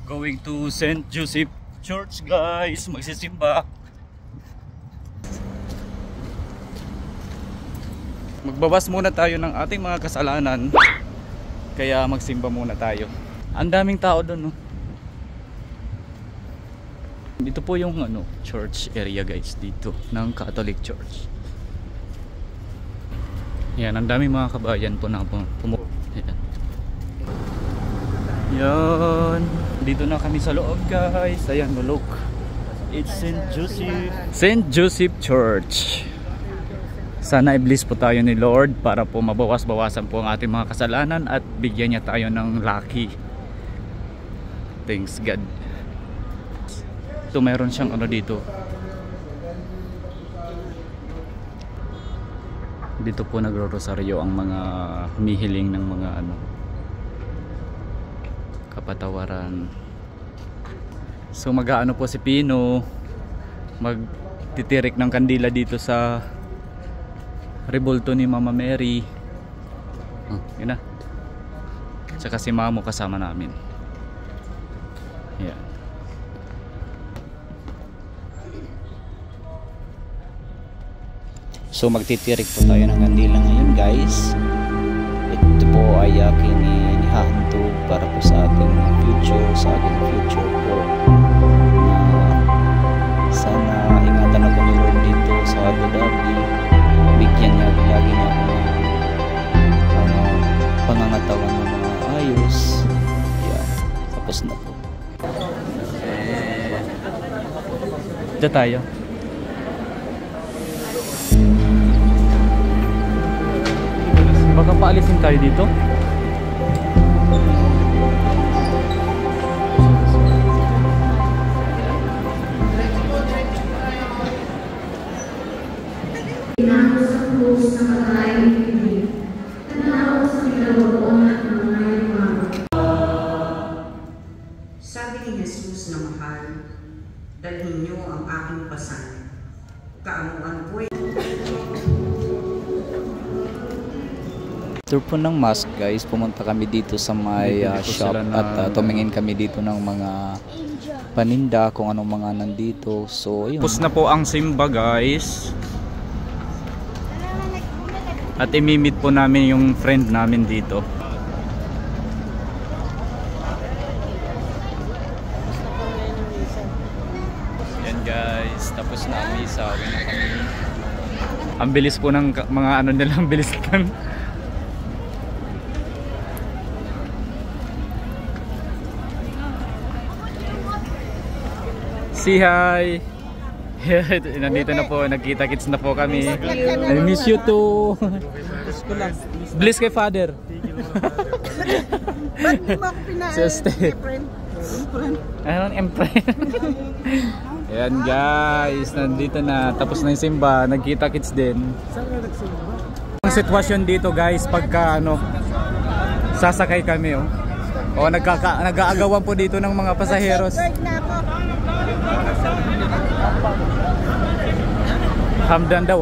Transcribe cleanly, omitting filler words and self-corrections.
Going to St. Joseph Church guys, magsisimba. Magbabas muna tayo ng ating mga kasalanan, kaya magsimba muna tayo. Ang daming tao doon, no? Dito po yung church area guys, dito ng Catholic Church. Yan, ang daming mga kabayan po na yan. Yan, dito na kami sa loob guys. Ayan, look, it's St. Joseph Church. Sana i-bless po tayo ni Lord para po mabawas-bawasan po ang ating mga kasalanan at bigyan niya tayo ng lucky. Thanks God. Ito mayroon siyang dito. Dito po nagro-rosaryo ang mga humihiling ng mga kapatawaran. So mag-aano po si Pino, magtitirik ng kandila dito sa rebulto ni Mama Mary. Yun na. Tsaka si Mamo kasama namin. Yeah. So magtitirik po tayo ng kandila ngayon guys. Ito po ay aking inihahandog para po sa ating future, sa ating future po. Sana ingatan ako ni Lord dito sa Abu Dhabi. Bigyan niya lagi niya ako ng pangangatawan ng mga ayos. Yan, tapos na po. Dito tayo. Baka paalisin tayo dito. Sabi ni Jesus na mahal, dalhin niyo ang aking pasan. Kaamuan po Tour po ng mosque guys, pumunta kami dito sa may shop at tumingin kami dito ng mga paninda kung anong mga nandito. So ayun. Tapos na po ang simba guys. At imimit po namin yung friend namin dito. Yan guys, tapos na ang misa. Uwi na kami. Ang bilis po ng mga nila, ang bilis lang. Say hi! Nandito na po, nagkita-kits na po kami. I miss you too! Bless kay Father! Ba't mo ako pinahin? Anong imprint? Ayan guys, nandito na. Tapos na yung simba, nagkita-kits din. Ang sitwasyon dito guys, pagka sasakay kami nag-aagawan po dito ng mga pasaheros. Hamdan daw.